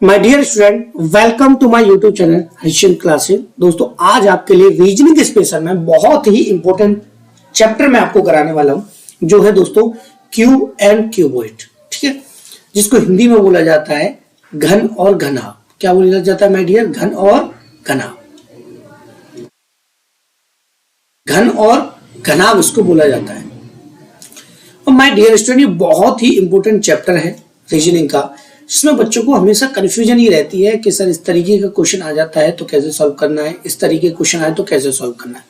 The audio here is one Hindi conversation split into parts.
My dear student, welcome to my YouTube channel Harshil classes. दोस्तों, आज आपके लिए रीजनिंग स्पेशल में बहुत ही इंपॉर्टेंट चैप्टर में आपको कराने वाला हूं, जो है दोस्तों क्यूब एंड क्यूबॉइड। ठीक है, जिसको हिंदी में बोला जाता है घन और घनाभ। क्या बोला जाता है माय डियर? घन और घनाभ। घन और घनाभ इसको बोला जाता है। और माय डियर स्टूडेंट, ये बहुत ही इंपॉर्टेंट चैप्टर है रीजनिंग का, जिसमें बच्चों को हमेशा कंफ्यूजन ही रहती है कि सर इस तरीके का क्वेश्चन आ जाता है तो कैसे सॉल्व करना है, इस तरीके का क्वेश्चन आए तो कैसे सॉल्व करना है।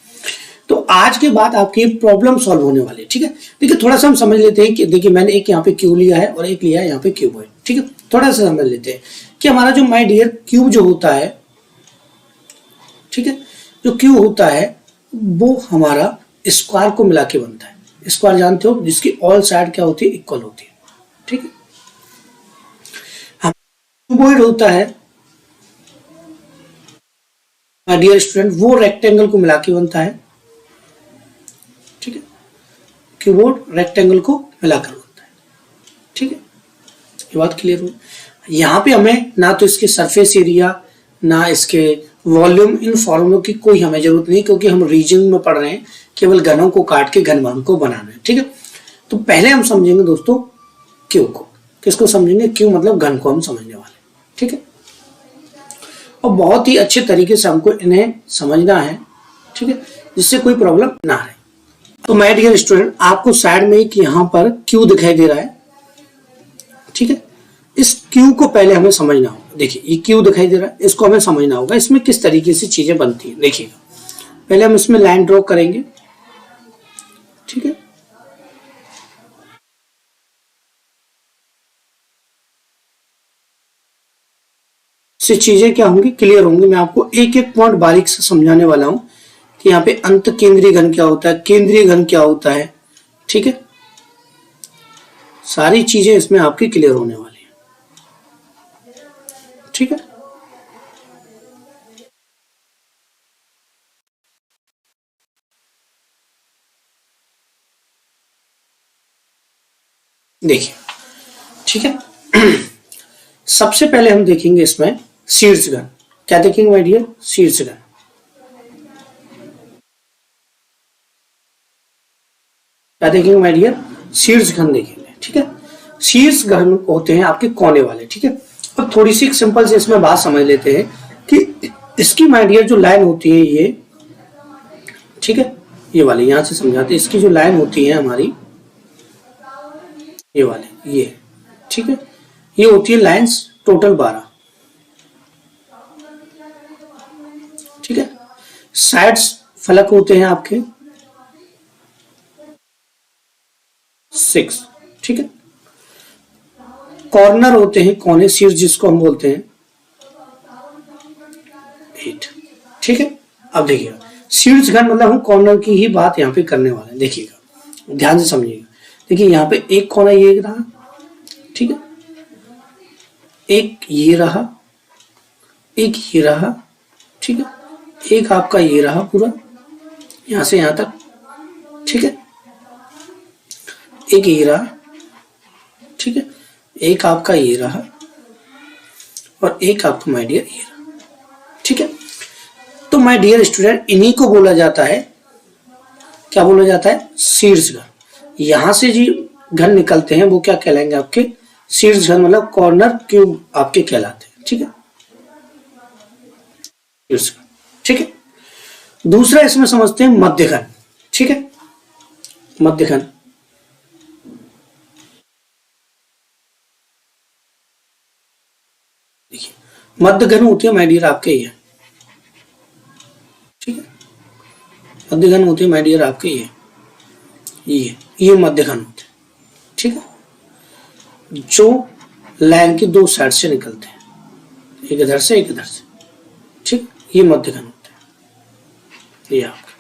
तो आज के बाद आपकी प्रॉब्लम सॉल्व होने वाली है। ठीक है, देखिए थोड़ा सा हम समझ लेते हैं कि देखिए मैंने एक यहाँ पे क्यूब लिया है और एक लिया है यहाँ पे क्यूबॉइड। ठीक है, थोड़ा सा समझ लेते हैं कि हमारा जो माय डियर क्यूब जो होता है, ठीक है, जो क्यूब होता है वो हमारा स्क्वायर को मिला के बनता है। स्क्वायर जानते हो, जिसकी ऑल साइड क्या होती है? इक्वल होती है। ठीक है, क्यूबॉइड होता है माय डियर स्टूडेंट, वो रेक्टेंगल को मिला के बनता है। ठीक है, क्यूबॉइड रेक्टेंगल को मिलाकर बनता है। ठीक है, ये बात क्लियर हो। यहाँ पे हमें ना तो इसके सरफेस एरिया ना इसके वॉल्यूम, इन फॉर्मूलों की कोई हमें जरूरत नहीं, क्योंकि हम रीजनिंग में पढ़ रहे हैं, केवल घनों को काट के घनभाग को बनाना है। ठीक है, तो पहले हम समझेंगे दोस्तों क्यूब को। किसको समझेंगे? क्यूब मतलब घन को हम समझने वाले। ठीक है, और बहुत ही अच्छे तरीके से हमको इन्हें समझना है। ठीक है, जिससे कोई प्रॉब्लम ना रहे। तो माय डियर स्टूडेंट, आपको साइड में एक यहाँ पर क्यू दिखाई दे रहा है। ठीक है, इस क्यू को पहले हमें समझना होगा। देखिए ये क्यू दिखाई दे रहा है, इसको हमें समझना होगा इसमें किस तरीके से चीजें बनती है। देखिएगा, पहले हम इसमें लाइन ड्रॉ करेंगे। ठीक है, से चीजें क्या होंगी? क्लियर होंगी। मैं आपको एक एक पॉइंट बारीक से समझाने वाला हूं कि यहाँ पे अंत केंद्रीय घन क्या होता है, केंद्रीय घन क्या होता है। ठीक है, सारी चीजें इसमें आपकी क्लियर होने वाली है। ठीक है, देखिए। ठीक है, सबसे पहले हम देखेंगे इसमें शीर्ष घन। क्या देखेंगे माय डियर? शीर्ष घन। क्या देखेंगे माय डियर? शीर्ष घन देखेंगे। ठीक है, शीर्ष घन होते हैं आपके कोने वाले। ठीक है, अब थोड़ी सी सिंपल से इसमें बात समझ लेते हैं कि इसकी माय डियर जो लाइन होती है ये, ठीक है, ये वाली यहां से समझाते हैं। इसकी जो लाइन होती है हमारी, ये वाले ये, ठीक है, ये होती है लाइंस टोटल 12। ठीक है, साइड्स फलक होते हैं आपके 6। ठीक है, कॉर्नर होते हैं कोने, शीर्ष जिसको हम बोलते हैं 8। ठीक है, अब देखिएगा शीर्ष घन मतलब हम कॉर्नर की ही बात यहाँ पे करने वाले हैं। देखिएगा, ध्यान से समझिएगा। देखिए यहाँ पे एक कोना ये रहा। ठीक है, एक ये रहा, एक ये रहा। ठीक है, एक आपका ये रहा पूरा यहां से यहां तक। ठीक है, एक ये रहा। ठीक है, एक आपका ये रहा और एक आपका माय डियर ये रहा। ठीक है, तो माय डियर स्टूडेंट, इन्हीं को बोला जाता है, क्या बोला जाता है? शीर्ष घन। यहां से जी घन निकलते हैं वो क्या कहलाएंगे? आपके शीर्ष घन, मतलब कॉर्नर क्यूब आपके कहलाते हैं। ठीक है, शीर्ष घन। ठीक है, दूसरा इसमें समझते हैं मध्य घन। ठीक है, मध्य घन। देखिए मध्य घन होती है माय डियर आपके ये। ठीक है, मध्य घन होते हैं माय डियर आपके ये मध्य घन होते हैं। ठीक है, जो लाइन की दो साइड से निकलते हैं, एक इधर से एक इधर से। ठीक, ये मध्य घन होते हैं। ये आपका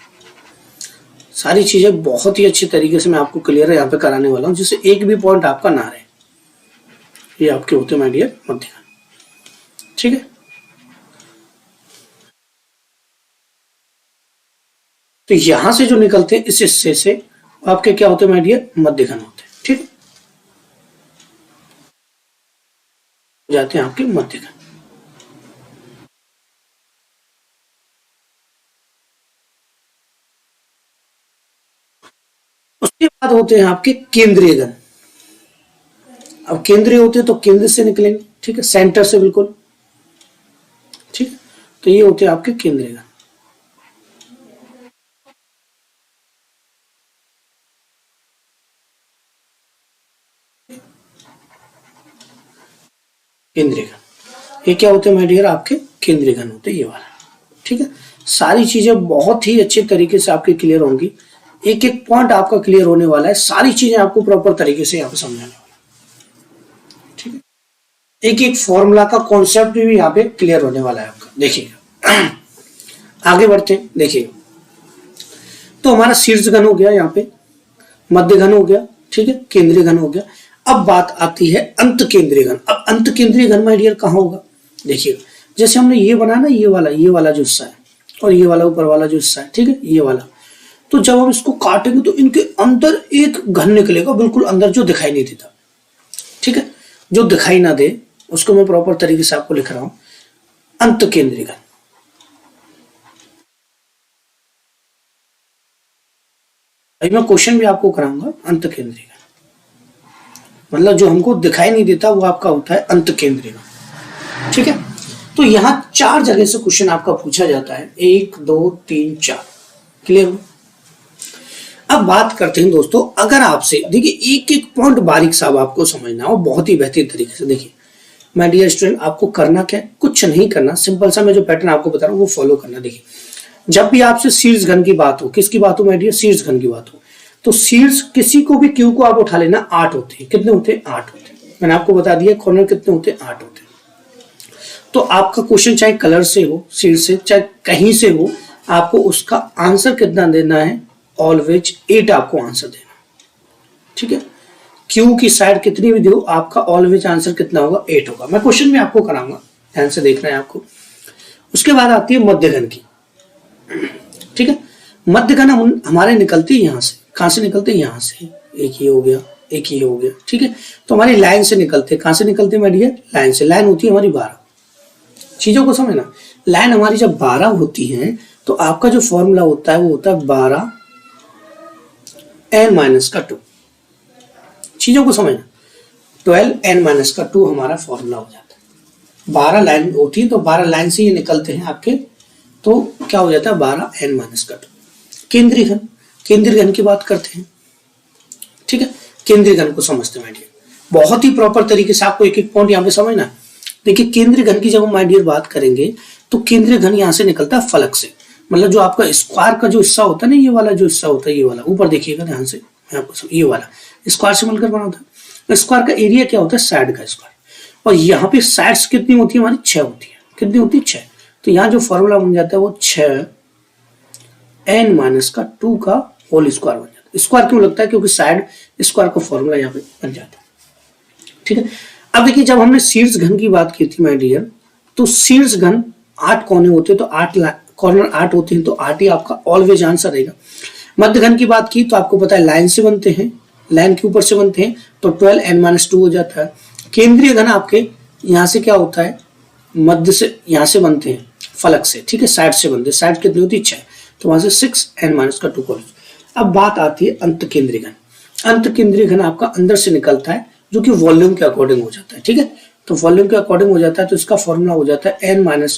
सारी चीजें बहुत ही अच्छे तरीके से मैं आपको क्लियर यहाँ पे कराने वाला हूँ, जिससे एक भी पॉइंट आपका ना रहे। ये आपके होते हैं माय डियर मध्य घन। ठीक है, तो यहां से जो निकलते हैं इस हिस्से से आपके क्या होते हैं माय डियर? मध्य घन होते हैं। ठीक, जाते हैं आपके मध्य घन। होते हैं आपके केंद्रीय घन। अब केंद्रीय होते हैं तो केंद्र से निकलेंगे, ठीक है, सेंटर से बिल्कुल, ठीक है। तो ये होते हैं आपके केंद्रीय घन। केंद्रीय घन ये क्या होते हैं माय डियर, आपके केंद्रीय घन होते हैं ये वाला, ठीक है। सारी चीजें बहुत ही अच्छे तरीके से आपके क्लियर होंगी, एक एक पॉइंट आपका क्लियर होने वाला है, सारी चीजें आपको प्रॉपर तरीके से यहाँ पे समझाने वाला, ठीक है। एक एक फॉर्मूला का कॉन्सेप्ट भी यहाँ पे क्लियर होने वाला है आपका। देखिएगा आगे बढ़ते हैं, देखिए तो हमारा शीर्ष घन हो गया, यहाँ पे मध्य घन हो गया, ठीक है, केंद्रीय घन हो गया। अब बात आती है अंत केंद्रीय घन। अब अंत केंद्रीय घन माय डियर कहाँ होगा, देखिएगा जैसे हमने ये बनाया ना, ये वाला जो हिस्सा है और ये वाला ऊपर वाला जो हिस्सा है, ठीक है, ये वाला। तो जब हम इसको काटेंगे तो इनके अंदर एक घन निकलेगा, बिल्कुल अंदर, जो दिखाई नहीं देता, ठीक है, जो दिखाई ना दे उसको मैं प्रॉपर तरीके से आपको लिख रहा हूं, अंत केंद्रीय घन। अभी मैं क्वेश्चन भी आपको कराऊंगा, अंत केंद्रीय घन मतलब जो हमको दिखाई नहीं देता वो आपका होता है अंत केंद्रीय घन, ठीक है। तो यहां 4 जगह से क्वेश्चन आपका पूछा जाता है, 1 2 3 4, क्लियर हो। अब बात करते हैं दोस्तों, अगर आपसे देखिए एक एक पॉइंट बारीक साहब आपको समझना हो बहुत ही बेहतरीन तरीके से। देखिए माय डियर स्टूडेंट, आपको करना क्या है, कुछ नहीं करना, सिंपल सा मैं जो पैटर्न आपको बता रहा हूँ वो फॉलो करना। देखिए जब भी आपसे शीर्ष घन की बात हो, किसकी बात हो माय डियर, शीर्ष घन की बात हो, तो शीर्ष किसी को भी क्यू को आप उठा लेना, 8 होते हैं। कितने होते हैं, 8 होते हैं। मैंने आपको बता दिया कॉर्नर कितने होते हैं, 8 होते हैं। तो आपका क्वेश्चन चाहे कलर से हो, शीर्ष से, चाहे कहीं से हो, आपको उसका आंसर कितना देना है, ऑलवेज 8 आपको आंसर देना, ठीक है। क्यू की साइड कितनी भी दो, आपका ऑलवेज आंसर कितना होगा, 8 होगा। मैं क्वेश्चन में आपको कराऊंगा, ध्यान से देखना है आपको। उसके बाद आती है मध्य घन की, ठीक है। मध्य घन हमारे निकलती है यहां से, कहां से निकलते हैं, यहां से, एक ये हो गया, एक ये हो गया, ठीक है। तो हमारी लाइन से निकलते हैं, कहां से निकलते हैं माय डियर, लाइन से। लाइन होती है हमारी 12, चीजों को समझना। लाइन हमारी जब 12 होती है तो आपका जो फॉर्मूला होता है वो होता है 12 n-2, चीजों को समझना। 12 n-2 हमारा फॉर्मूला हो जाता है। 12 लाइन होती है तो 12 लाइन से ये निकलते हैं आपके, तो क्या हो जाता है 12 n-2। केंद्रीय घन, केंद्रीय घन की बात करते हैं, ठीक है। केंद्रीय घन को समझते हैं बहुत ही प्रॉपर तरीके से, आपको एक एक पॉइंट यहाँ पे समझना। देखिए केंद्रीय घन की जब हम माय डियर बात करेंगे तो केंद्रीय घन यहाँ से निकलता है फलक से, मतलब जो आपका स्क्वायर का जो हिस्सा होता है ना, ये वाला जो हिस्सा होता है, ये वाला ऊपर देखिएगा ध्यान से, ये वाला स्क्वायर से मिलकर बना होता है। स्क्वायर का एरिया क्या होता है, साइड का स्क्वायर। और यहाँ पे साइड्स कितनी होती है हमारी, 6 होती है। कितनी होती है, 6। तो यहाँ जो फॉर्मूला बन जाता है वो 6 n-2 का होल स्क्वायर बन जाता है। स्क्वायर क्यों लगता है, क्योंकि साइड स्क्वायर का फॉर्मूला यहाँ पे बन जाता है, ठीक है। अब देखिए जब हमने शीर्ष घन की बात की थी माय डियर, तो शीर्ष घन 8 कोने होते हैं, तो 8 कॉर्नर 8 होते हैं, तो 8 ही आपका ऑलवेज आंसर रहेगा। मध्य घन की बात की तो आपको पता है लाइन से बनते हैं, लाइन के ऊपर से बनते हैं, तो 12 n-2 हो जाता है। केंद्रीय घन आपके यहाँ से क्या होता है, मध्य से, यहाँ से बनते हैं फलक से, ठीक है, साइड से बनते हैं। साइड कितनी होती है, 6, तो वहां से 6 n-2। अब बात आती है अंत केंद्रीय घन। अंत केंद्रीय घन आपका अंदर से निकलता है, जो कि वॉल्यूम के अकॉर्डिंग हो जाता है, ठीक है। तो वॉल्यूम के अकॉर्डिंग हो जाता है, तो इसका फॉर्मूला हो जाता है n-2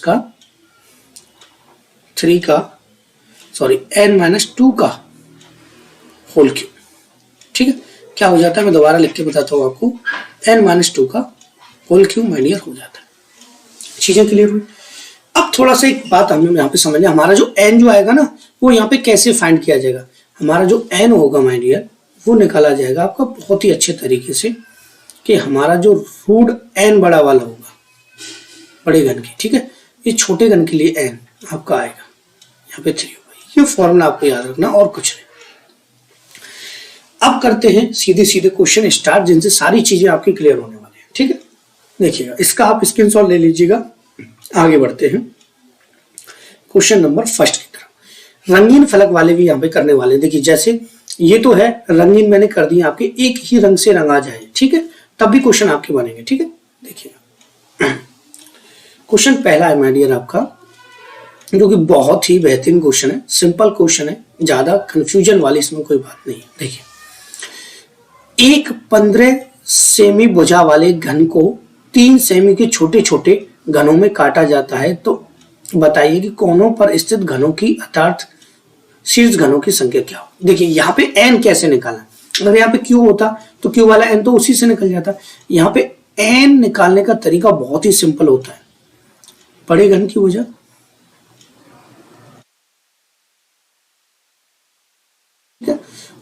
का होल क्यूब, ठीक है। क्या हो जाता है, मैं दोबारा लिख के बताता हूँ आपको, n-2 का होल क्यूब माय डियर हो जाता है। चीजें क्लियर हुई। अब थोड़ा सा एक बात हमें यहाँ पे समझना, हमारा जो n जो आएगा ना, वो यहाँ पे कैसे फाइंड किया जाएगा। हमारा जो n होगा माय डियर, वो निकाला जाएगा आपका बहुत ही अच्छे तरीके से, कि हमारा जो रूट n बड़ा वाला होगा बड़े घन की, ठीक है, ये छोटे घन के लिए n आपका आएगा यहाँ पे 3 होगा। ये फॉर्मूला आपको याद रखना और कुछ नहीं। अब करते हैं सीधे सीधे क्वेश्चन स्टार्ट, जिनसे सारी चीजें आपकी क्लियर होने वाली है, ठीक है। देखिएगा इसका आप स्क्रीनशॉट ले लीजिएगा। आगे बढ़ते हैं क्वेश्चन नंबर फर्स्ट की तरफ। रंगीन फलक वाले भी यहाँ पे करने वाले हैं। देखिए जैसे ये तो है रंगीन, मैंने कर दिया आपके, एक ही रंग से रंगा जाए, ठीक है, तब भी क्वेश्चन आपके बनेंगे, ठीक है। देखिए क्वेश्चन पहला है माय डियर आपका, जो कि बहुत ही बेहतरीन क्वेश्चन है, सिंपल क्वेश्चन है, ज्यादा कंफ्यूजन वाली इसमें कोई बात नहीं है। देखिए एक 15 सेमी भुजा वाले घन को 3 सेमी के छोटे छोटे घनों में काटा जाता है, तो बताइए कि कोनों पर स्थित घनों की अर्थात शीर्ष घनों की संख्या क्या हो। देखिए यहाँ पे n कैसे निकालना, अगर यहाँ पे q होता तो q वाला n तो उसी से निकल जाता। यहाँ पे n निकालने का तरीका बहुत ही सिंपल होता है। बड़े घन की भुजा,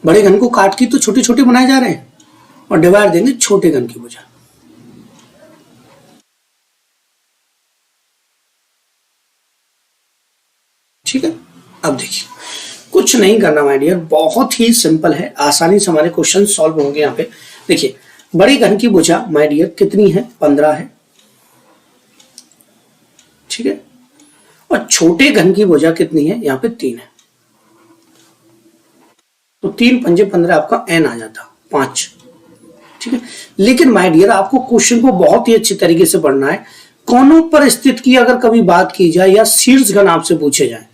बड़े घन को काट के तो छोटे छोटे बनाए जा रहे हैं और डिवाइड देंगे छोटे घन की भुजा। ठीक है, अब देखिए कुछ नहीं करना माय डियर, बहुत ही सिंपल है, आसानी से हमारे क्वेश्चन सॉल्व होंगे। यहाँ पे देखिए बड़े घन की भुजा माय डियर कितनी है, 15 है। ठीक है, और छोटे घन की भुजा कितनी है, यहाँ पे 3 है। तो 3 पंजे 15 आपका n आ जाता 5। ठीक है, लेकिन माय डियर आपको क्वेश्चन को बहुत ही अच्छे तरीके से पढ़ना है। कोनों पर स्थित की अगर कभी बात की जाए या शीर्ष घन आपसे पूछे जाए,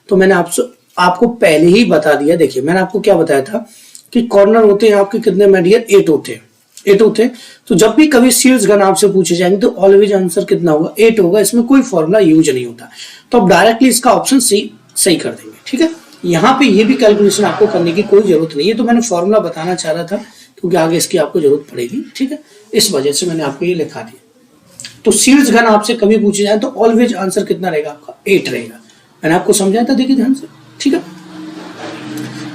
तो मैंने आपको पहले ही बता दिया। देखिए मैंने आपको क्या बताया था कि कॉर्नर होते हैं आपके कितने माय डियर, 8 होते हैं, 8 होते हैं। तो जब भी कभी शीर्ष घन आपसे पूछे जाएंगे तो ऑलवेज आंसर कितना होगा, 8 होगा। इसमें कोई फॉर्मूला यूज नहीं होता, तो आप डायरेक्टली इसका ऑप्शन सही कर देंगे। ठीक है, यहाँ पे ये भी कैलकुलेशन आपको करने की कोई जरूरत नहीं है, तो मैंने फॉर्मूला बताना चाह रहा था क्योंकि आगे इसकी आपको जरूरत पड़ेगी। ठीक है, इस वजह से मैंने आपको ये लिखा दिया। तो शीर्ष घन आपसे कभी पूछे जाए तो ऑलवेज आंसर कितना रहेगा आपका, 8 रहेगा। मैंने आपको समझाया था, देखिए ध्यान से। ठीक है,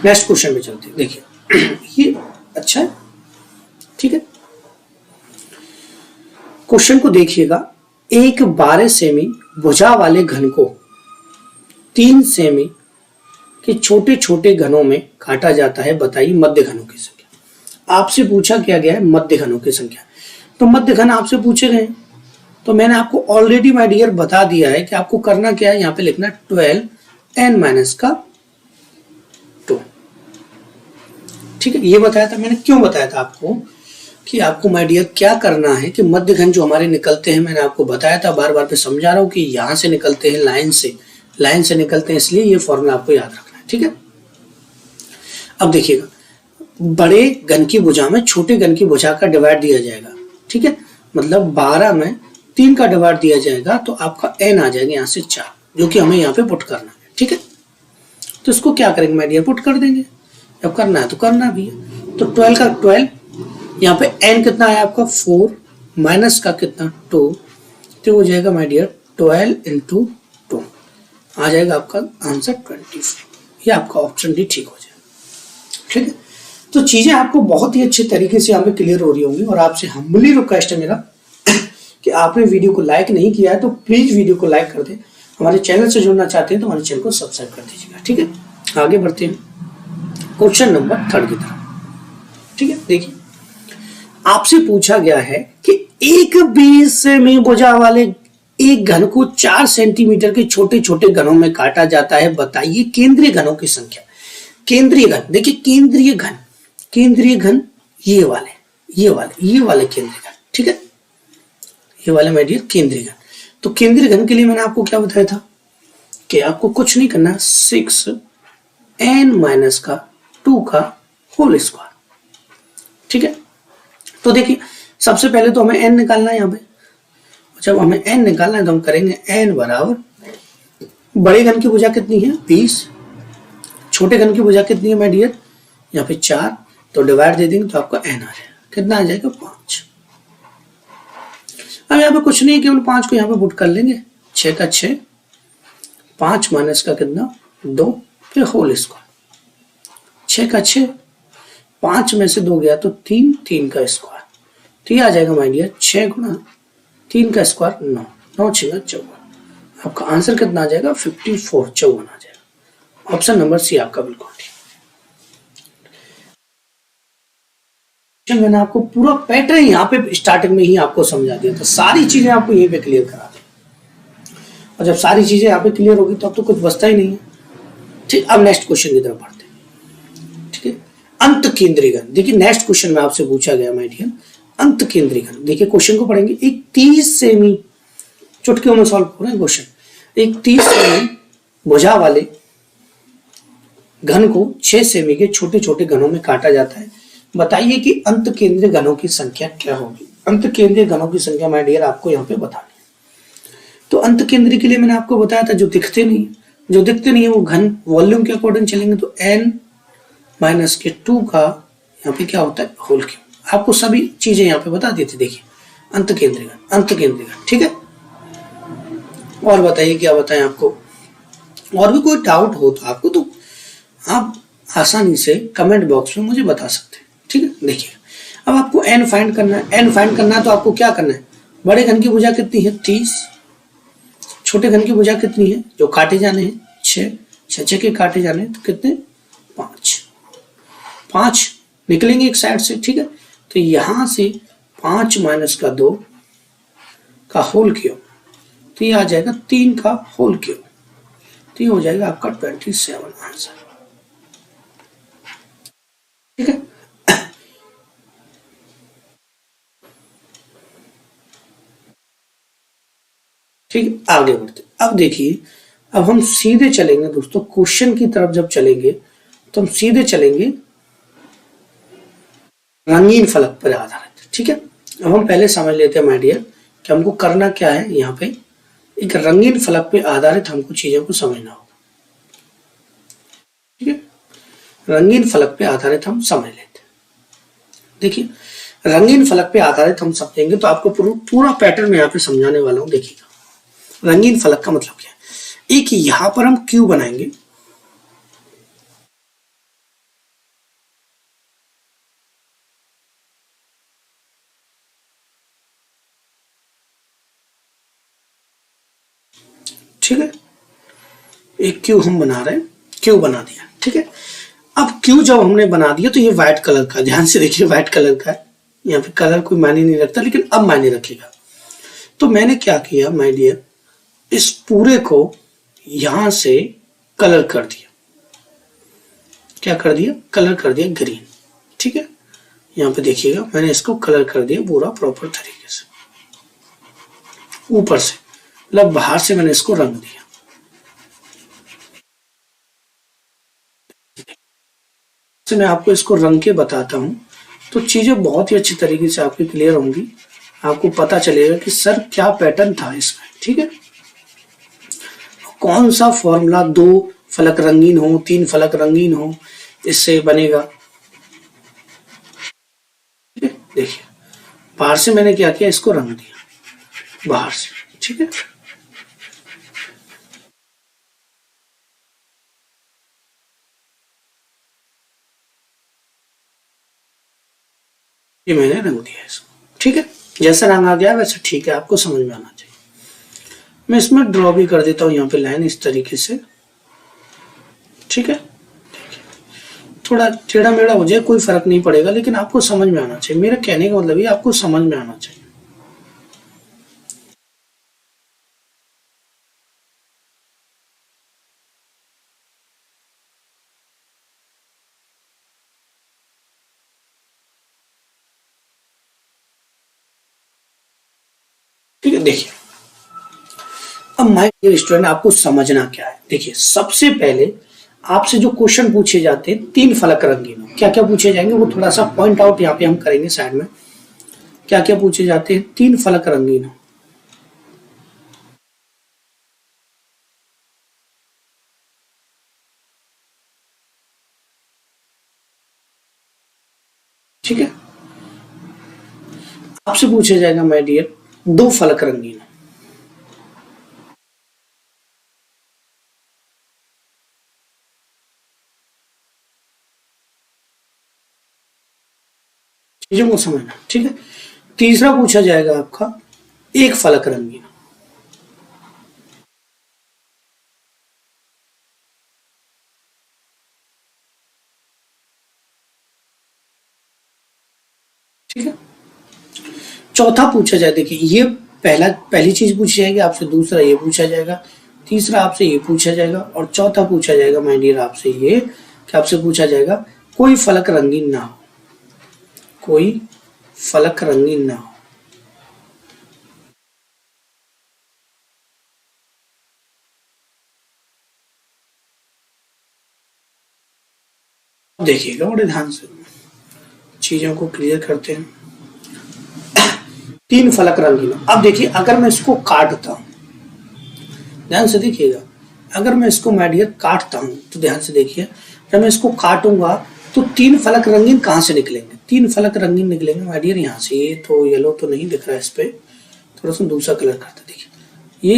नेक्स्ट क्वेश्चन में चलते हैं। देखिए ये अच्छा है। ठीक है, क्वेश्चन को देखिएगा। एक 12 सेमी भुजा वाले घन को 3 सेमी के छोटे छोटे घनों में काटा जाता है, बताइए मध्य घनों की संख्या। आपसे पूछा क्या गया है, मध्य घनों की संख्या। तो मध्य घन आपसे पूछे गए, तो मैंने आपको ऑलरेडी माय डियर बता दिया है कि आपको करना क्या है, यहाँ पे लिखना 12n माइनस का 2। ठीक है, ये बताया था मैंने। क्यों बताया था आपको कि आपको माय डियर क्या करना है कि मध्य घन जो हमारे निकलते हैं, मैंने आपको बताया था, बार बार पे समझा रहा हूं कि यहां से निकलते हैं, लाइन से निकलते हैं, इसलिए ये फॉर्मूला आपको याद रखना है। ठीक है, अब देखिएगा बड़े घन की भुजा में छोटे घन की भुजा का डिवाइड दिया जाएगा। ठीक है, मतलब 12 में 3 का डिवाइड दिया जाएगा तो आपका n आ जाएगा यहाँ से 4, जो कि हमें यहाँ पे पुट करना है। ठीक है, तो इसको क्या करेंगे माय डियर, पुट कर देंगे। जब करना है तो करना भी है। तो 12 का 12, यहाँ पे n कितना है आपका 4 माइनस का कितना 2, तो हो जाएगा माय डियर 12 इंटू 2, आ जाएगा आपका आंसर 24। ये आपका ऑप्शन डी ठीक हो जाएगा। ठीक है, तो चीजें आपको बहुत ही अच्छे तरीके से यहाँ पे क्लियर हो रही होंगी। और आपसे हम्बली रिक्वेस्ट है मेरा कि आपने वीडियो को लाइक नहीं किया है तो प्लीज वीडियो को लाइक कर दें। हमारे चैनल से जुड़ना चाहते हैं तो हमारे चैनल को सब्सक्राइब कर दीजिएगा। ठीक है, आगे बढ़ते हैं क्वेश्चन नंबर 3 की तरफ। ठीक है, देखिए आपसे पूछा गया है कि एक 20 सेमी भुजा वाले एक घन को 4 सेंटीमीटर के छोटे छोटे घनों में काटा जाता है, बताइए केंद्रीय घनों की संख्या। केंद्रीय घन, देखिए केंद्रीय घन ये वाले केंद्रीय घन। ठीक है, ये वाले माय डियर केंद्रीय घन। तो केंद्रीय घन के लिए मैंने आपको क्या बताया था कि आपको कुछ नहीं करना, 6n माइनस का 2 का होल स्क्वायर। ठीक है, तो देखिए सबसे पहले तो हमें n निकालना है। यहाँ पे जब हमें n निकालना है तो हम करेंगे n बराबर, बड़े घन की भुजा कितनी है 20, छोटे घन की भुजा कितनी है माय डियर, यहाँ पे 4, तो डिवाइड दे देंगे तो आपका n आ जाएगा। कितना आ जाएगा 5। अब यहाँ पे कुछ नहीं, केवल 5 को यहाँ पे पुट कर लेंगे, 6 का 6, 5 माइनस का कितना 2, फिर होल स्क्वायर, 6 का 6, 5 में से 2 गया तो 3 का स्क्वायर, तो ये आ जाएगा माय डियर 6 गुणा 3 का स्क्वायर 9, 9 6 54। आपका आंसर कितना आ जाएगा 54, 54 आ जाएगा। ऑप्शन नंबर सी आपका बिल्कुल ठीक। मैंने आपको पूरा पैटर्न यहाँ पे स्टार्टिंग में ही आपको समझा दिया था, सारी चीजें आपको यहीं पे क्लियर करा दी। और जब सारी चीजें यहाँ पे क्लियर होगी तो अब तो कुछ बचता ही नहीं है। ठीक, अब नेक्स्ट क्वेश्चन की तरफ बढ़ते हैं। ठीक है, अंत केंद्रीय घन। देखिए नेक्स्ट क्वेश्चन में आपसे पूछा गया माय डियर अंत केंद्रीय घन। देखिए क्वेश्चन को पढ़ेंगे, एक 30 सेमी, चुटकियों में सॉल्व हो रहा है क्वेश्चन, एक 30 सेमी भुजा वाले घन को 6 सेमी के छोटे छोटे घनों में काटा जाता है, बताइए कि अंत केंद्रीय घनों की संख्या क्या होगी। अंत केंद्रीय घनों की संख्या माय डियर आपको यहाँ पे बतानी है। तो अंत केंद्रीय के लिए मैंने आपको बताया था जो दिखते नहीं, जो दिखते नहीं है वो घन वॉल्यूम के अकॉर्डिंग चलेंगे, तो n माइनस के 2 का यहाँ पे क्या होता है होल क्यूब। आपको सभी चीजें यहाँ पे बता देते। देखिए अंत केंद्रीय घन, अंत केंद्रीय घन, ठीक है। और बताइए क्या बताएं आपको, और भी कोई डाउट हो तो आपको, तो आप आसानी से कमेंट बॉक्स में मुझे बता सकते हैं, ठीक है। देखिए अब आपको n फाइंड करना है, n फाइंड करना है तो आपको क्या करना है, बड़े घन की भुजा कितनी है 30, छोटे घन की भुजा कितनी है जो काटे जाने हैं 6, 6 के काटे जाने हैं तो कितने 5, 5 निकलेंगे एक साइड से, ठीक है। तो यहां से 5 माइनस का 2 का होल क्यूब, तो ये आ जाएगा 3 का होल क्यूब, तो ये हो जाएगा आपका 27 आंसर, ठीक है। ठीक है आगे बढ़ते, अब देखिए अब हम सीधे चलेंगे दोस्तों क्वेश्चन की तरफ। जब चलेंगे तो हम सीधे चलेंगे रंगीन फलक पर आधारित, ठीक है। अब हम पहले समझ लेते हैं माय डियर कि हमको करना क्या है। यहाँ पे एक रंगीन फलक पे आधारित हमको चीजों को समझना होगा, ठीक है। रंगीन फलक पे आधारित हम समझ लेते हैं। देखिए रंगीन फलक पे आधारित हम समझेंगे तो आपको पूरा पैटर्न में यहाँ पे समझाने वाला हूँ। देखिएगा रंगीन फलक का मतलब क्या है। एक यहां पर हम क्यू बनाएंगे, ठीक है। एक क्यू हम बना रहे हैं, क्यू बना दिया, ठीक है। अब क्यू जब हमने बना दिया तो ये व्हाइट कलर का, ध्यान से देखिए व्हाइट कलर का है। यहाँ पे कलर कोई मायने नहीं रखता, लेकिन अब मायने रखेगा। तो मैंने क्या किया माय डियर, इस पूरे को यहां से कलर कर दिया। क्या कर दिया, कलर कर दिया ग्रीन, ठीक है। यहाँ पे देखिएगा मैंने इसको कलर कर दिया पूरा प्रॉपर तरीके से, ऊपर से मतलब बाहर से मैंने इसको रंग दिया। से मैं आपको इसको रंग के बताता हूं तो चीजें बहुत ही अच्छी तरीके से आपकी क्लियर होंगी। आपको पता चलेगा कि सर क्या पैटर्न था इसमें, ठीक है। कौन सा फॉर्मूला 2 फलक रंगीन हो 3 फलक रंगीन हो इससे बनेगा, ठीक है। देखिए बाहर से मैंने क्या किया, इसको रंग दिया बाहर से, ठीक है। ये मैंने रंग दिया इसको, ठीक है। जैसा रंग आ गया वैसे ठीक है, आपको समझ में आना चाहिए। मैं इसमें ड्रॉ भी कर देता हूं यहाँ पे लाइन इस तरीके से, ठीक है। थोड़ा टेढ़ा मेढ़ा हो जाए कोई फर्क नहीं पड़ेगा, लेकिन आपको समझ में आना चाहिए। मेरा कहने का मतलब ये आपको समझ में आना चाहिए। ठीक है देखिए अब माय डियर स्टूडेंट आपको समझना क्या है। देखिए सबसे पहले आपसे जो क्वेश्चन पूछे जाते हैं 3 फलक रंगीन हो, क्या क्या पूछे जाएंगे वो थोड़ा सा पॉइंट आउट यहाँ पे हम करेंगे साइड में। क्या क्या पूछे जाते हैं, 3 फलक रंगीन हो, ठीक है। आपसे पूछा जाएगा माय डियर 2 फलक रंगीन हो, चीजों को समझना, ठीक है। तीसरा पूछा जाएगा आपका 1 फलक रंगीन हो, ठीक है। चौथा पूछा जाए, देखिए ये पहली चीज पूछी जाएगी आपसे, दूसरा ये पूछा जाएगा, तीसरा आपसे ये पूछा जाएगा और चौथा पूछा जाएगा माय डियर आपसे ये कि आपसे पूछा जाएगा कोई फलक रंगीन ना हो, कोई फलक रंगीन ना हो। देखिएगा बड़े ध्यान से, चीजों को क्लियर करते हैं। 3 फलक रंगीन। अब देखिए अगर मैं इसको काटता हूं, ध्यान से देखिएगा, अगर मैं इसको माय डियर काटता हूं तो ध्यान से देखिए, जब मैं इसको काटूंगा तो 3 फलक रंगीन कहां से निकलेंगे? 3 फलक रंगीन निकलेंगे माय डियर यहाँ से। ये तो येलो तो नहीं दिख रहा है, इस पे थोड़ा सा दूसरा कलर करते, देखिए ये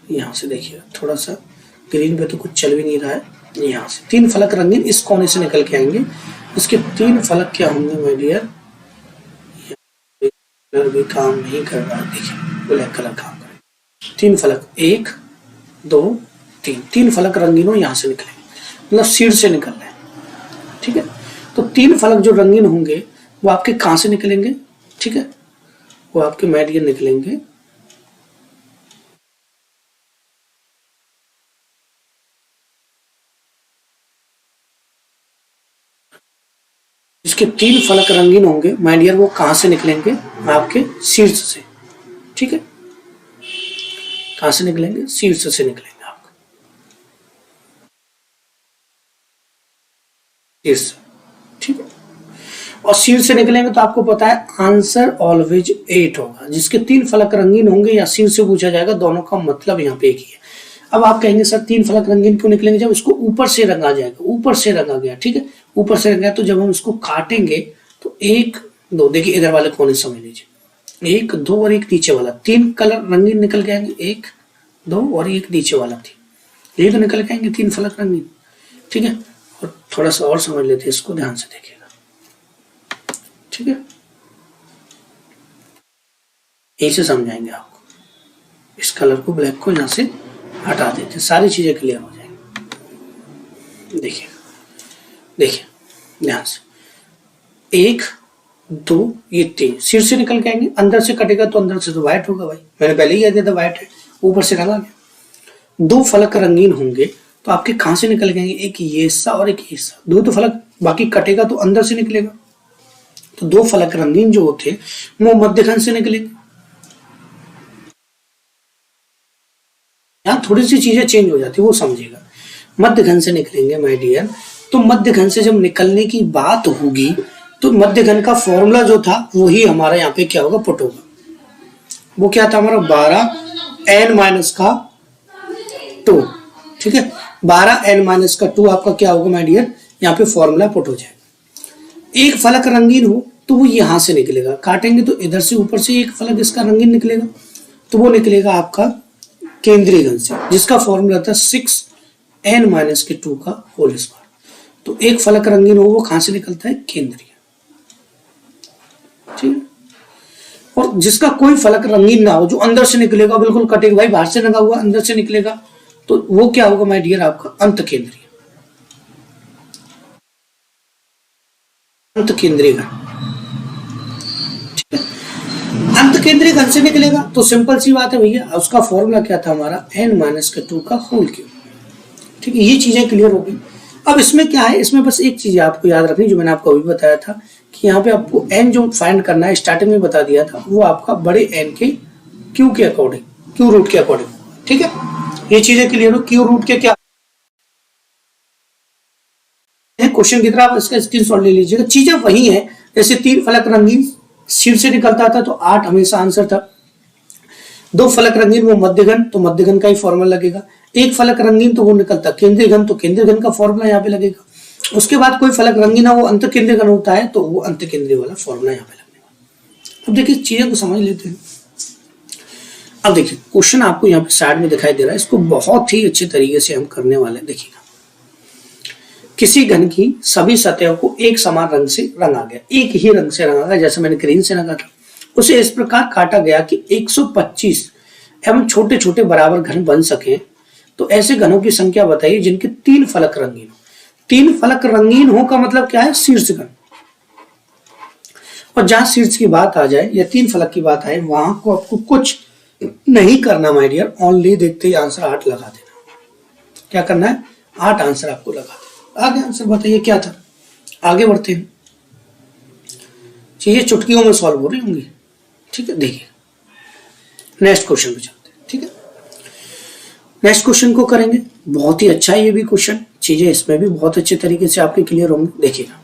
यहाँ से देखिएगा, थोड़ा सा ग्रीन पे तो कुछ चल भी नहीं रहा है। यहाँ से 3 फलक रंगीन इस कोने से निकल के आएंगे। इसके 3 फलक क्या होंगे माय डियर? कलर भी काम नहीं कर रहा है, देखिए ब्लैक कलर काम कर रहा है। 3 फलक, 1 2 3 फलक रंगीनों यहाँ से निकलेंगे, मतलब सीड से निकल रहे हैं, ठीक है। तो 3 फलक जो रंगीन होंगे वो आपके कहां से निकलेंगे? ठीक है, वो आपके माय डियर निकलेंगे इसके 3 फलक रंगीन होंगे माय डियर, वो कहां से निकलेंगे? आपके शीर्ष से, ठीक है। कहां से निकलेंगे? शीर्ष से निकलेंगे आपका शीर्ष, ठीक है। और शीर्ष से निकलेंगे तो आपको पता है आंसर ऑलवेज 8 होगा। जिसके 3 फलक रंगीन होंगे या शीर्ष से पूछा जाएगा, दोनों का मतलब यहाँ पे एक ही है। अब आप कहेंगे सर 3 फलक रंगीन क्यों निकलेंगे? जब इसको ऊपर से रंगा जाएगा, ऊपर से रंगा गया, ठीक है, ऊपर से रंगा, तो जब हम इसको काटेंगे तो 1 2, देखिए इधर वाले कोने समझ लीजिए, 1 2 और 1 नीचे वाला, 3 कलर रंगीन निकल के आएंगे, 1 2 और 1 नीचे वाला थी, ये तो निकल के आएंगे 3 फलक रंगीन, ठीक है। और थोड़ा सा और समझ लेते हैं इसको, ध्यान से देखिएगा, ठीक है, यहीं से समझाएंगे आपको। इस कलर को, ब्लैक को यहाँ से हटा देते, सारी चीजें क्लियर हो जाएंगी। देखिए देखिए ध्यान से, 1 2 ये 3 सिर से निकल के आएंगे, अंदर से कटेगा तो अंदर से तो व्हाइट होगा भाई, मैंने पहले ही कह दिया था व्हाइट है, ऊपर से रंगा गया। 2 फलक रंगीन होंगे तो आपके कहां से निकल गएंगे? एक ये हिस्सा और एक ये हिस्सा, 2 तो फलक, बाकी कटेगा तो अंदर से निकलेगा। तो 2 फलक रंगीन जो होते वो मध्यखंड से निकलेंगे। यहाँ थोड़ी सी चीजें चेंज हो जाती है, वो समझिएगा। मध्यखंड से निकलेंगे माय डियर, तो मध्यखंड से जब निकलने की बात होगी तो मध्यखंड का फॉर्मूला जो था वही हमारा यहाँ पे क्या होगा? पुट होगा। वो क्या था हमारा? 12n-2, ठीक है, 12n-2 आपका क्या होगा माय डियर? यहाँ पे फॉर्मूला पुट हो जाएगा। एक फलक रंगीन हो तो वो यहां से निकलेगा, काटेंगे तो इधर से ऊपर से एक फलक इसका रंगीन निकलेगा, तो वो निकलेगा आपका केंद्रीय घन से, जिसका फॉर्मूला था 6n-2 का होल स्क्वायर। तो एक फलक रंगीन हो वो कहां से निकलता है? केंद्रीय, ठीक है। और जिसका कोई फलक रंगीन ना हो, जो अंदर से निकलेगा, बिल्कुल कटेगा भाई, बाहर से लगा हुआ अंदर से निकलेगा, तो वो क्या होगा माय डियर? आपका अंत केंद्रीय, अंत केंद्रीय घन, ठीक है। अंत केंद्रीय घन से निकलेगा तो सिंपल सी बात है भैया, उसका फॉर्मूला क्या था हमारा? n-2 का होल क्यूब, ठीक है। ये चीजें क्लियर हो गई। अब इसमें क्या है? इसमें बस एक चीज आपको याद रखनी, जो मैंने आपको अभी बताया था कि यहाँ पे आपको n जो फाइंड करना है, स्टार्टिंग में बता दिया था, वो आपका बड़े n के क्यू के अकॉर्डिंग, क्यू रूट के अकॉर्डिंग, ठीक है। ये चीजें क्लियर हो, क्यू रूट के क्या क्वेश्चन की तरह आप इसका स्क्रीनशॉट ले लीजिएगा। चीजें वही है, जैसे 3 फलक रंगीन शीर्ष से निकलता था तो 8 हमेशा आंसर था। 2 फलक रंगीन वो मध्यघन, तो मध्यघन का ही फॉर्मूला लगेगा। एक फलक रंगीन तो वो निकलता केंद्रीय घन, तो केंद्रीय घन का फॉर्मूला यहाँ पे लगेगा। उसके बाद कोई फलक रंगीन है वो अंत केंद्रीय घन होता है, तो वो अंत केंद्रीय वाला फॉर्मूला यहाँ पे लगने वाला। अब देखिए चीजें को समझ लेते हैं। अब देखिए क्वेश्चन आपको यहाँ पे साइड में दिखाई दे रहा है, इसको बहुत ही अच्छे तरीके से हम करने वाले हैं। देखिएगा, किसी घन की सभी सतहों को एक समान रंग से रंगा गया, एक ही रंग से रंगा गया, जैसे मैंने ग्रीन से रंगा था। उसे इस प्रकार काटा गया कि 125 एवं छोटे छोटे बराबर घन बन सके। तो ऐसे घनों की संख्या बताइए जिनके 3 फलक रंगीन हो। 3 फलक रंगीन हो का मतलब क्या है? शीर्ष घन। और जहां शीर्ष की बात आ जाए या 3 फलक की बात आए, वहां को आपको कुछ नहीं करना माय डियर, ओनली देखते ही आंसर 8 लगा देना। क्या करना है? 8 आंसर आपको लगा देना। आगे आंसर बताइए क्या था? आगे बढ़ते हैं, चीजें चुटकियों में सॉल्व हो रही होंगी, ठीक है। देखिए नेक्स्ट क्वेश्चन पे चलते हैं, ठीक है। नेक्स्ट क्वेश्चन को करेंगे, बहुत ही अच्छा है ये भी क्वेश्चन, चीजें इसमें भी बहुत अच्छे तरीके से आपके क्लियर होंगी। देखिएगा,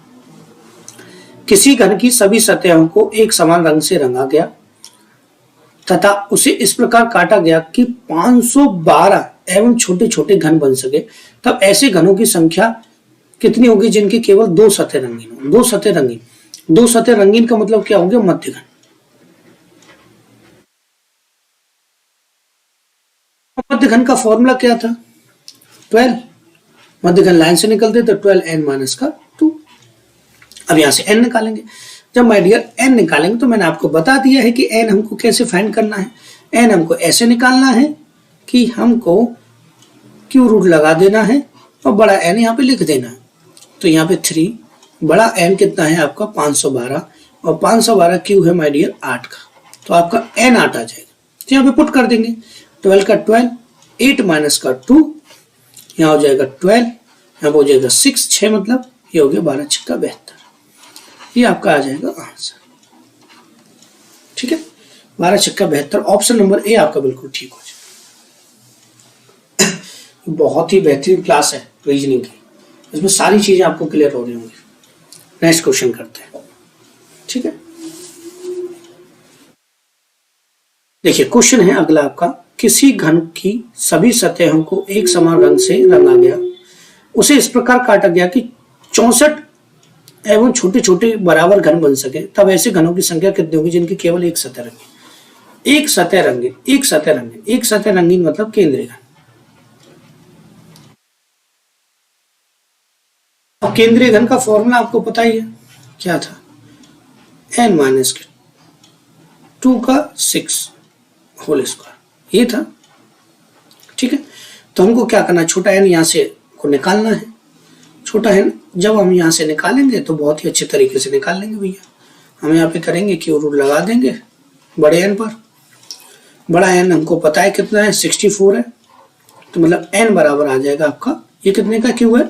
किसी घन की सभी सतहों को एक समान रंग से रंगा गया तथा उसे इस प्रकार काटा गया कि 512 एवं छोटे छोटे घन बन सके, तब ऐसे घनों की संख्या कितनी होगी जिनकी केवल 2 सतह रंगीन हो। 2 सतह रंगीन, 2 सतह रंगीन का मतलब क्या हो गया? मध्य घन। मध्य घन का फॉर्मूला क्या था? 12। मध्य घन लाइन से निकलते तो 12n-2। अब यहां से n निकालेंगे। जब माय डियर n निकालेंगे तो मैंने आपको बता दिया है कि n हमको कैसे फाइंड करना है। n हमको ऐसे निकालना है कि हमको क्यू रूट लगा देना है और बड़ा n यहाँ पे लिख देना है। तो यहाँ पे 3, बड़ा n कितना है आपका? 512, और 512 क्यू है माय डियर 8 का, तो आपका n 8 आ जाएगा। तो यहाँ पे पुट कर देंगे 12 का 12, 8 माइनस का 2, यहाँ हो जाएगा 12, यहाँ हो जाएगा 6, 6 मतलब ये हो गया 12 छक्का 72। ये आपका आ जाएगा आंसर। ठीक है, 12 छक्का 72, ऑप्शन नंबर ए आपका बिल्कुल ठीक हो जाएगा। बहुत ही बेहतरीन क्लास है रीजनिंग की, इसमें सारी चीजें आपको क्लियर हो रही होंगी। नेक्स्ट क्वेश्चन करते हैं। ठीक है, देखिए क्वेश्चन है अगला आपका, किसी घन की सभी सतहों को एक समान रंग से रंगा गया, उसे इस प्रकार काटा गया कि 64 एवं छोटे छोटे बराबर घन बन सके, तब ऐसे घनों की संख्या कितनी होगी जिनकी केवल एक सतह रंगीन। एक सतह रंगीन, एक सतह रंगीन, एक सतह रंगीन मतलब केंद्रीय घन। और केंद्रीय घन का फॉर्मूला आपको पता ही है क्या था? n-2 का 6 होल स्क्वायर, ये था। ठीक है, तो हमको क्या करना है? छोटा n यहां से को निकालना है। छोटा n जब हम यहां से निकालेंगे तो बहुत ही अच्छे तरीके से निकाल लेंगे भैया। हम यहाँ पे करेंगे क्यू रूट लगा देंगे बड़े n पर। बड़ा n हमको पता है कितना है? 64 है, तो मतलब n बराबर आ जाएगा आपका, ये कितने का क्यू है?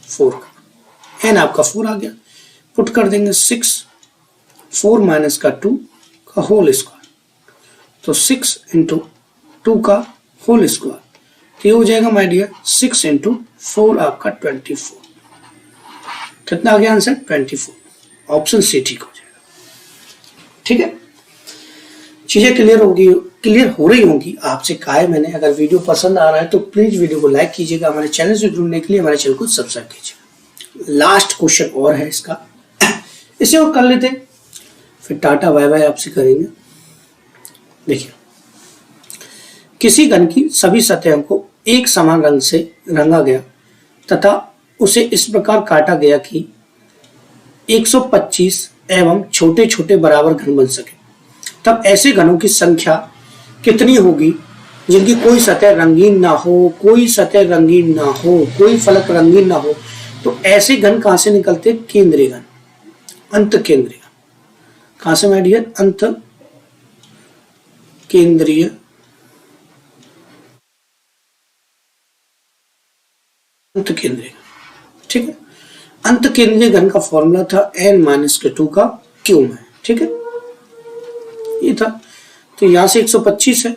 4 का। n आपका 4 आ गया, पुट कर देंगे 6, 4 माइनस का 2 का होल स्क्वायर, तो 6 इंटू 2 का होल स्क्वायर, तो ये हो जाएगा माय डियर 6 इंटू 4 आपका 24। कितना आ गया आंसर? 24। ऑप्शन सी ठीक हो जाएगा। ठीक है, चीजें क्लियर होगी, क्लियर हो रही होंगी। आपसे कहा है मैंने, अगर वीडियो पसंद आ रहा है तो प्लीज वीडियो को लाइक कीजिएगा। हमारे चैनल से जुड़ने के लिए हमारे चैनल को सब्सक्राइब कीजिएगा। लास्ट क्वेश्चन और है इसका, इसे और कर लेते, फिर टाटा बाय बाय आपसे करेंगे। देखिए, किसी घन की सभी सतहों को एक समान रंग से रंगा गया तथा उसे इस प्रकार काटा गया कि 125 एवं छोटे छोटे बराबर घन बन सके, तब ऐसे घनों की संख्या कितनी होगी जिनकी कोई सतह रंगीन ना हो, कोई सतह रंगीन ना हो, कोई फलक रंगीन ना हो। तो ऐसे घन कहां से निकलते? केंद्रीय घन, अंत केंद्रीय। कहां से माय डियर? अंत केंद्रीय। अंत केंद्रीय, ठीक है। अंत केंद्रीय घन का फॉर्मूला था n-2 का क्यू में। ठीक है, ये था। तो यहां से 125 है,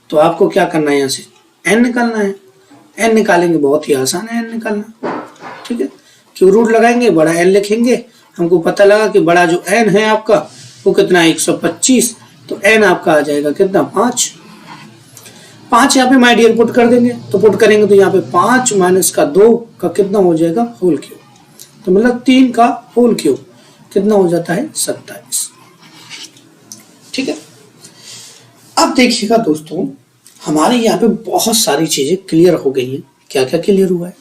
तो आपको क्या करना है? यहां से n निकालना है। n निकालेंगे, बहुत ही आसान है n निकालना। ठीक है, क्यू रूट लगाएंगे, बड़ा n लिखेंगे। हमको पता लगा कि बड़ा जो n है आपका वो कितना है? 125। तो n आपका आ जाएगा कितना? 5। 5 यहाँ पे माय डियर पुट कर देंगे, तो पुट करेंगे तो यहाँ पे 5 माइनस का 2 का कितना हो जाएगा? होल क्यूब, तो मतलब 3 का होल क्यूब कितना हो जाता है? 27। ठीक है, अब देखिएगा दोस्तों, हमारे यहाँ पे बहुत सारी चीजें क्लियर हो गई हैं। क्या क्या क्लियर हुआ है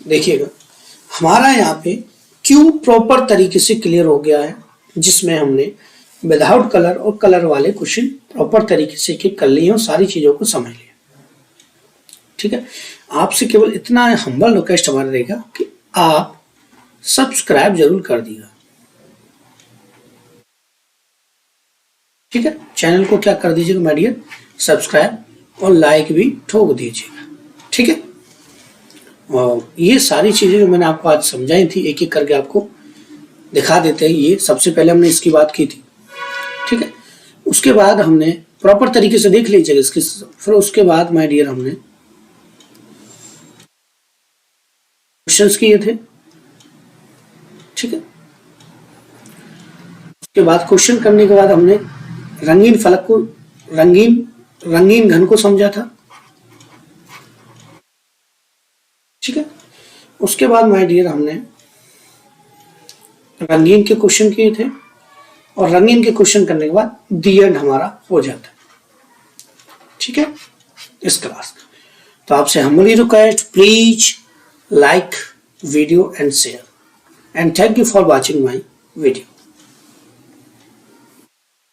देखिएगा। हमारा यहाँ पे क्यू प्रॉपर तरीके से क्लियर हो गया है, जिसमें हमने विदाउट कलर और कलर वाले क्वेश्चन प्रॉपर तरीके से कर लिए और सारी चीजों को समझ लिया। ठीक है, आपसे केवल इतना हम्बल रिक्वेस्ट हमारा रहेगा कि आप सब्सक्राइब जरूर कर दीजिएगा। ठीक है, चैनल को क्या कर दीजिएगा माय डियर? सब्सक्राइब, और लाइक भी ठोक दीजिएगा। ठीक है, और ये सारी चीजें जो मैंने आपको आज समझाई थी, एक एक करके आपको दिखा देते हैं। ये सबसे पहले हमने इसकी बात की थी। ठीक है, उसके बाद हमने प्रॉपर तरीके से देख लीजिएगा इसकी, फिर उसके बाद माय डियर हमने क्वेश्चंस किए थे। ठीक है। उसके बाद क्वेश्चन करने के बाद हमने रंगीन फलक को, रंगीन घन को समझा था। ठीक है। उसके बाद माय डियर हमने रंगीन के क्वेश्चन किए थे, और रंगीन के क्वेश्चन करने के बाद दी एंड हमारा हो जाता है। ठीक है इस क्लास का। तो आपसे humbly request, please like video and share, and thank you for watching my video.